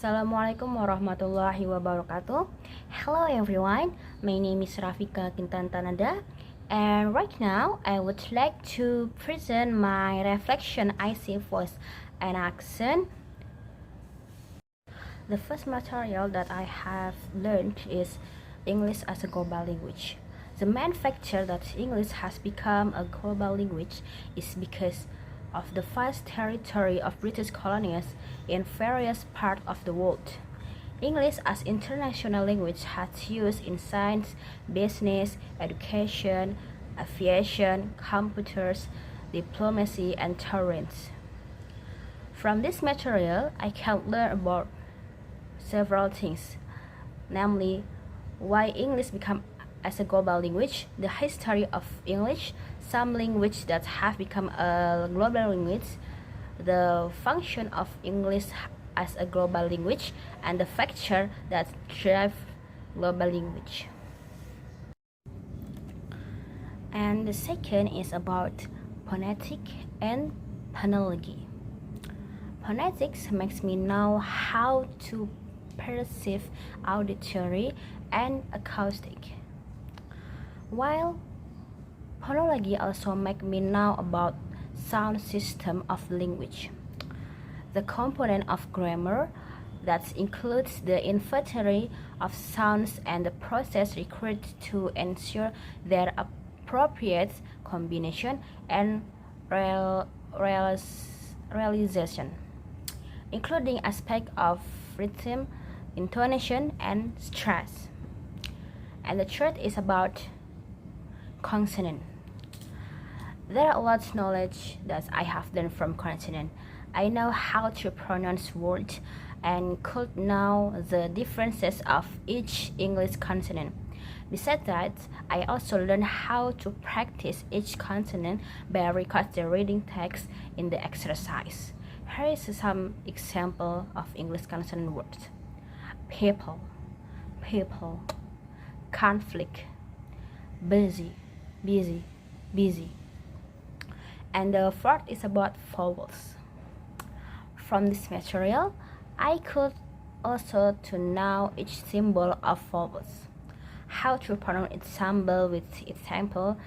Assalamualaikum warahmatullahi wabarakatuh. Hello everyone, my name is Rafika Kintan Tanadda, and right now I would like to present my reflection IC Voice&Accent. The first material that I have learned is English as a global language. The main factor that English has become a global language is because of the vast territory of British colonies in various parts of the world. English as international language has used in science, business, education, aviation, computers, diplomacy, and tourism. From this material, I can learn about several things, namely why English became as a global language, the history of English, some languages that have become a global language, the function of English as a global language, and the factor that drive global language. And the second is about phonetic and phonology. Phonetics makes me know how to perceive auditory and acoustic, while phonology also makes me know about sound system of language, the component of grammar that includes the inventory of sounds and the process required to ensure their appropriate combination and realization, including aspects of rhythm, intonation, and stress. And the third is about consonant. There are a lot of knowledge that I have learned from consonant. I know how to pronounce words and could know the differences of each English consonant. Besides that, I also learned how to practice each consonant by recording the reading text in the exercise. Here is some example of English consonant words: people, people, conflict, busy, busy, busy. And the fourth is about vowels. From this material, I could also to know each symbol of vowels, how to pronounce its symbol with example,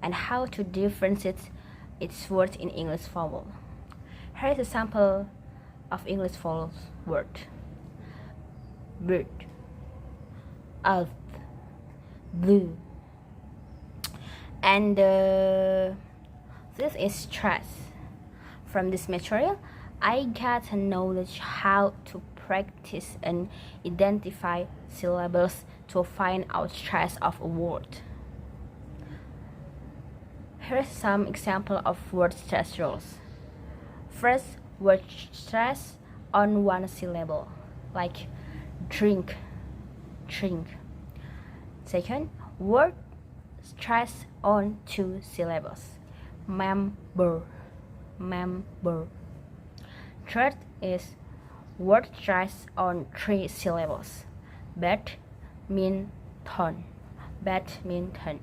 and how to differentiate its words in English vowel. Here is a sample of English vowels word: bird, earth, blue. And this is stress. From this material, I got knowledge how to practice and identify syllables to find out stress of a word. Here's some example of word stress rules. First, word stress on one syllable, like drink, drink. Second, word stress on two syllables, member, member. Third is word stress on three syllables, badminton, badminton.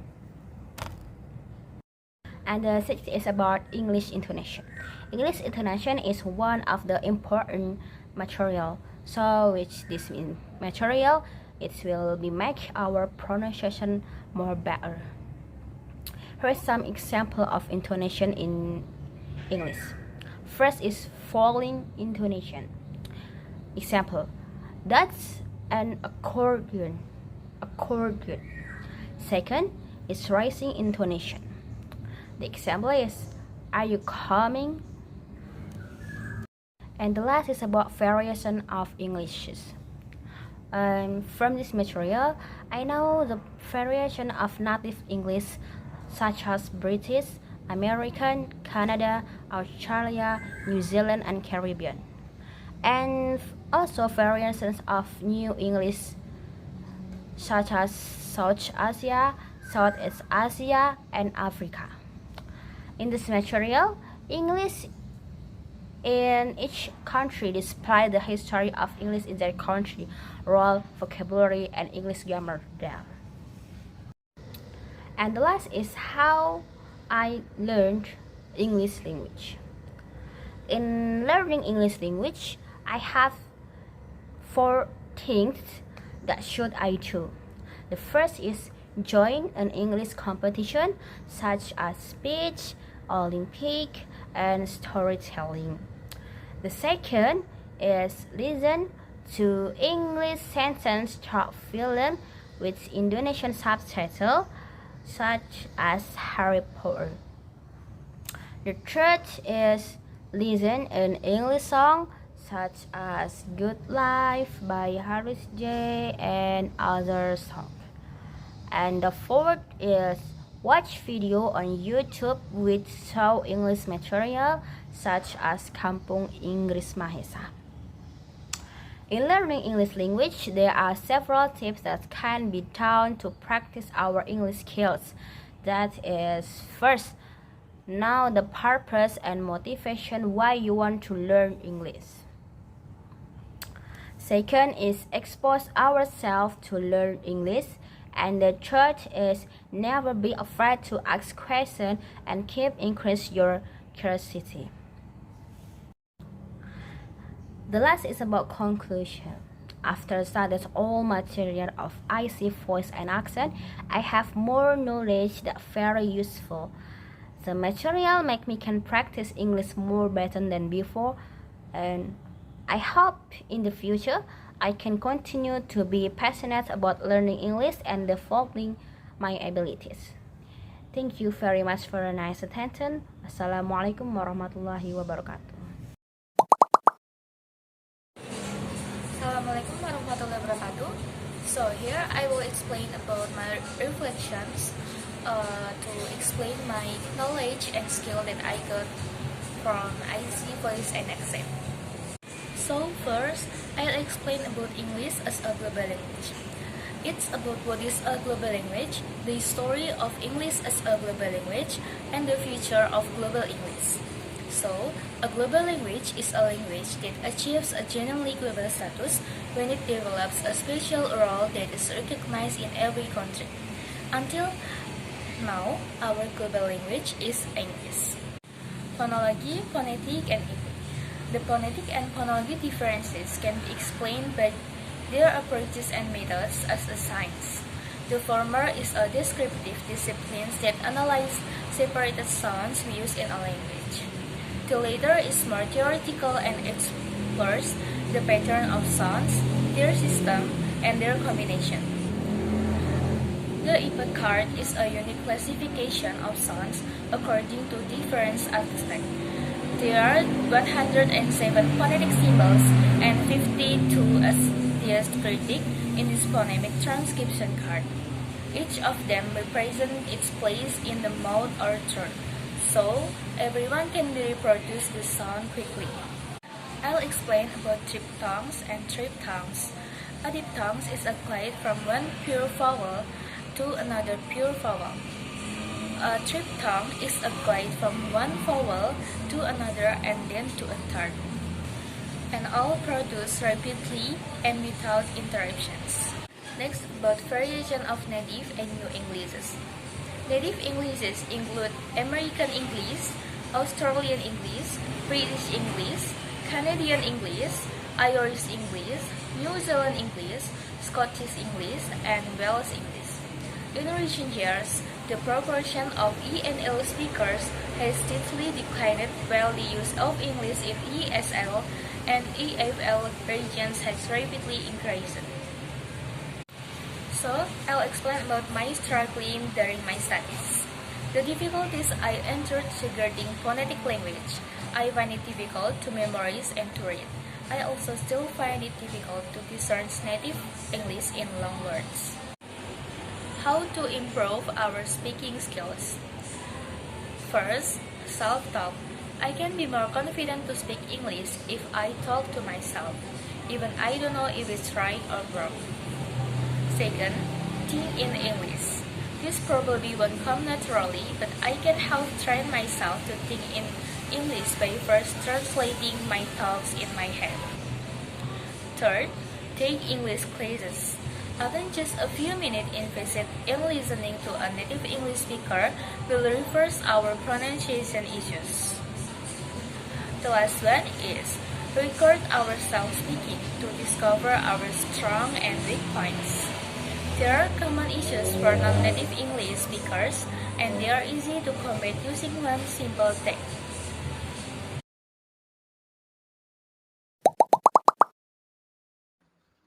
And the sixth is about English intonation. English intonation is one of the important material. So with this material, it will be make our pronunciation more better. Here is some example of intonation in English. First is falling intonation. Example: that's an accordion, accordion. Second is rising intonation. The example is, are you coming? And the last is about variation of Englishes. From this material, I know the variation of native English such as British, American, Canada, Australia, New Zealand, and Caribbean. And also variations of New English such as South Asia, Southeast Asia, and Africa. In this material, English in each country display the history of English in their country, role, vocabulary, and English grammar there. And the last is how I learned English language. In learning English language, I have 4 things that should I do. The first is join an English competition such as speech, Olympic, and storytelling. The second is listen to English sentence short film with Indonesian subtitles such as Harry Potter. The third is listen an English song such as Good Life by Harris J and other songs. And the fourth is watch video on YouTube with show English material such as Kampung Inggris Mahesa. In learning English language, there are several tips that can be done to practice our English skills. That is, first, know the purpose and motivation why you want to learn English. Second is expose ourselves to learn English. And the third is never be afraid to ask questions and keep increase your curiosity. The last is about conclusion. After studying all material of IC Voice and Accent, I have more knowledge that very useful. The material make me can practice English more better than before, and I hope in the future I can continue to be passionate about learning English and developing my abilities. Thank you very much for a nice attention. Assalamualaikum warahmatullahi wabarakatuh. Assalamualaikum warahmatullahi wabarakatuh. So here I will explain about my reflections to explain my knowledge and skill that I got from IC Voice and Accent. So first, I'll explain about English as a global language. It's about what is a global language, the story of English as a global language, and the future of global English. So, a global language is a language that achieves a genuinely global status when it develops a special role that is recognized in every country. Until now, our global language is English. Phonology, phonetic, and epic. The phonetic and phonology differences can be explained by their approaches and methods as a science. The former is a descriptive discipline that analyzes separated sounds we use in a language. The latter is more theoretical and explores the pattern of sounds, their system, and their combination. The epoch card is a unique classification of sounds according to different aspects. There are 107 phonetic symbols and 52 diacritics in this phonemic transcription card. Each of them represents its place in the mouth or throat, so everyone can reproduce the sound quickly. I'll explain about diphthongs and triphthongs. A diphthong is a glide from one pure vowel to another pure vowel. A triphthong is a glide from one vowel to another and then to a third, and all produced rapidly and without interruptions. Next, about variation of native and new Englishes. Native Englishes include American English, Australian English, British English, Canadian English, Irish English, New Zealand English, Scottish English, and Welsh English. In recent years, the proportion of ENL speakers has steadily declined while the use of English in ESL and EFL regions has rapidly increased. So, I'll explain about my struggling during my studies. The difficulties I encountered regarding phonetic language. I find it difficult to memorize and to read. I also still find it difficult to discern native English in long words. How to improve our speaking skills? First, self-talk. I can be more confident to speak English if I talk to myself, even I don't know if it's right or wrong. Second, think in English. This probably won't come naturally, but I can help train myself to think in English by first translating my thoughts in my head. Third, take English classes. Even just a few minutes invested in listening to a native English speaker will reverse our pronunciation issues. The last one is record ourselves speaking to discover our strong and weak points. There are common issues for non-native English speakers, and they are easy to combat using one simple technique.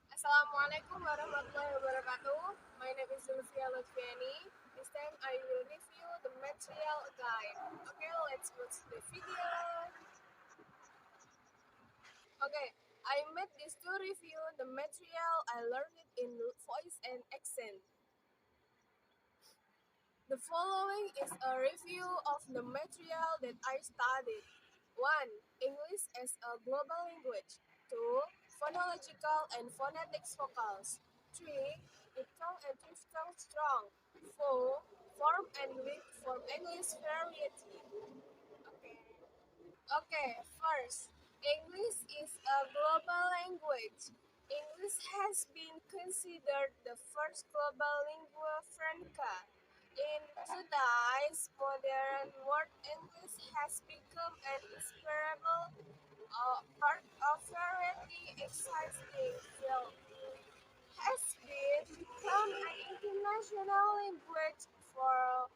Assalamualaikum warahmatullahi wabarakatuh. My name is Zulfia Ludfiani. This time I will review the material guide. Okay, let's watch the video. Okay, I made this to review the material I learned in voice and accent. The following is a review of the material that I studied. 1. English as a global language. 2. Phonological and phonetics vocals. 3. Diphthong and triphthong strong. 4. Form and weak form English variety. Okay, first, English is a global language. English has been considered the first global lingua franca. In today's modern world, English has become an inseparable part of variety existing field. Has been become an international language for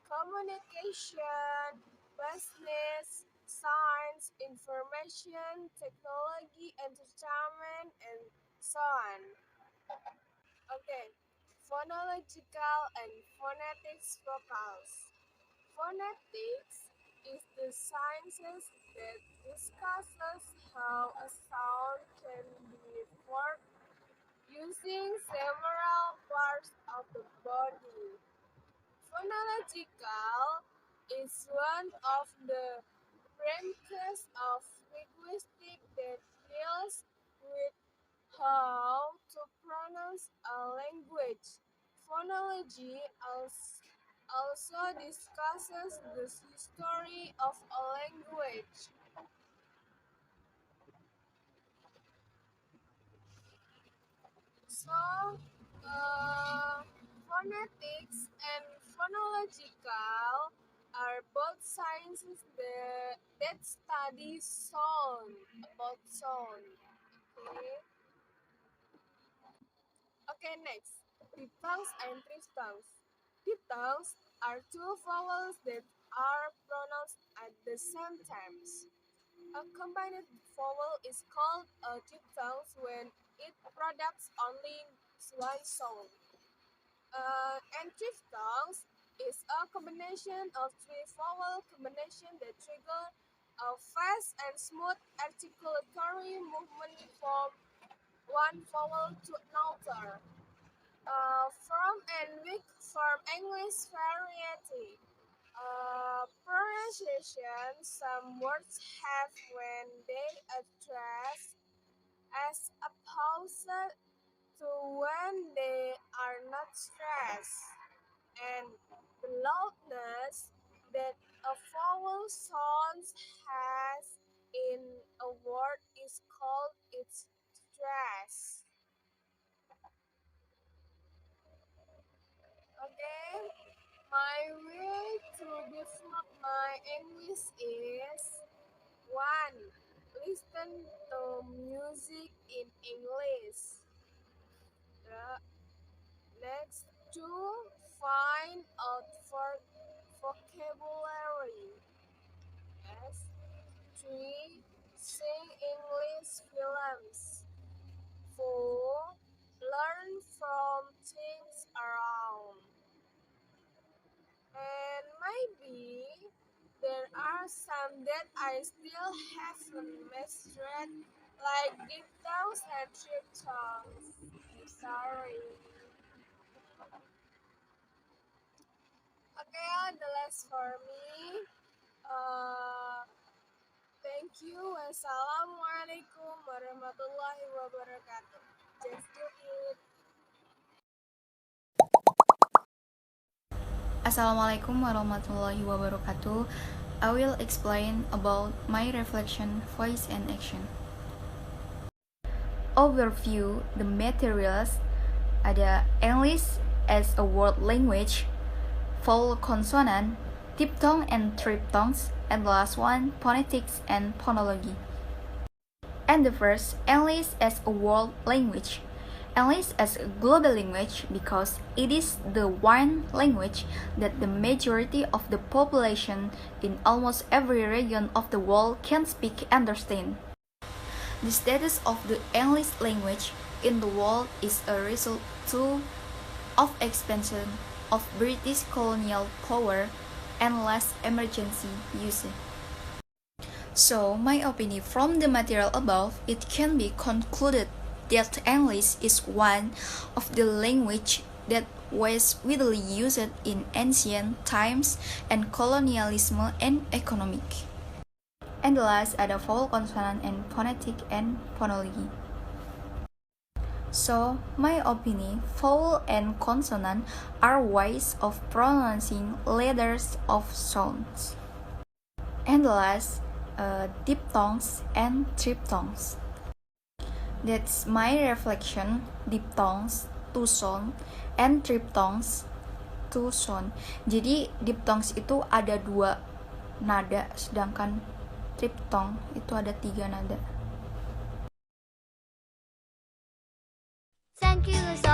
communication, business, science, information, technology, entertainment, and so on. Okay, phonological and phonetics vocals. Phonetics is the sciences that discusses how a sound can be formed using several parts of the body. Phonological is one of the branches of linguistics that deals with how to pronounce a language. Phonology also discusses the history of a language. So, phonetics and phonological are both sciences that study sound, about sound. Okay. Okay, next. Diphthongs and triphthongs. Diphthongs are two vowels that are pronounced at the same time. A combined vowel is called a diphthong when it products only one sound. And triphthongs is a combination of three vowel combination that trigger a fast and smooth articulatory movement from one vowel to another. From and weak from English variety. Pronunciation some words have when they address as opposed to when they are not stressed, and the loudness that a vowel sound has in a word is called its stress. Okay, my way to develop my English is 1. Listen to music in English. Next, 2. Find out for vocabulary. Yes. 3. Sing English films. 4. Learn from things around. And maybe there are some that I still haven't mastered, like diphthongs and triphthongs. I'm sorry. Okay, the last for me. Thank you. Wassalamualaikum warahmatullahi wabarakatuh. Just do it. Assalamualaikum warahmatullahi wabarakatuh. I will explain about my reflection, voice, and action. Overview the materials. Ada English as a world language, vowel consonant, diphthong and triphthongs, and the last one, phonetics and phonology. And the first, English as a world language. English as a global language because it is the one language that the majority of the population in almost every region of the world can speak and understand. The status of the English language in the world is a result too of expansion of British colonial power and less emergency usage. So, my opinion from the material above, it can be concluded that English is one of the language that was widely used in ancient times and colonialism and economic. And the last ada vowel, consonant, and phonetic and phonology. So, my opinion, vowel and consonant are ways of pronouncing letters of sounds. And the last, diphthongs and triphthongs. That's my reflection, diphthongs to sound and triphthongs to sound. Jadi diphthongs itu ada 2 nada, sedangkan triphthong itu ada 3 nada. Thank you so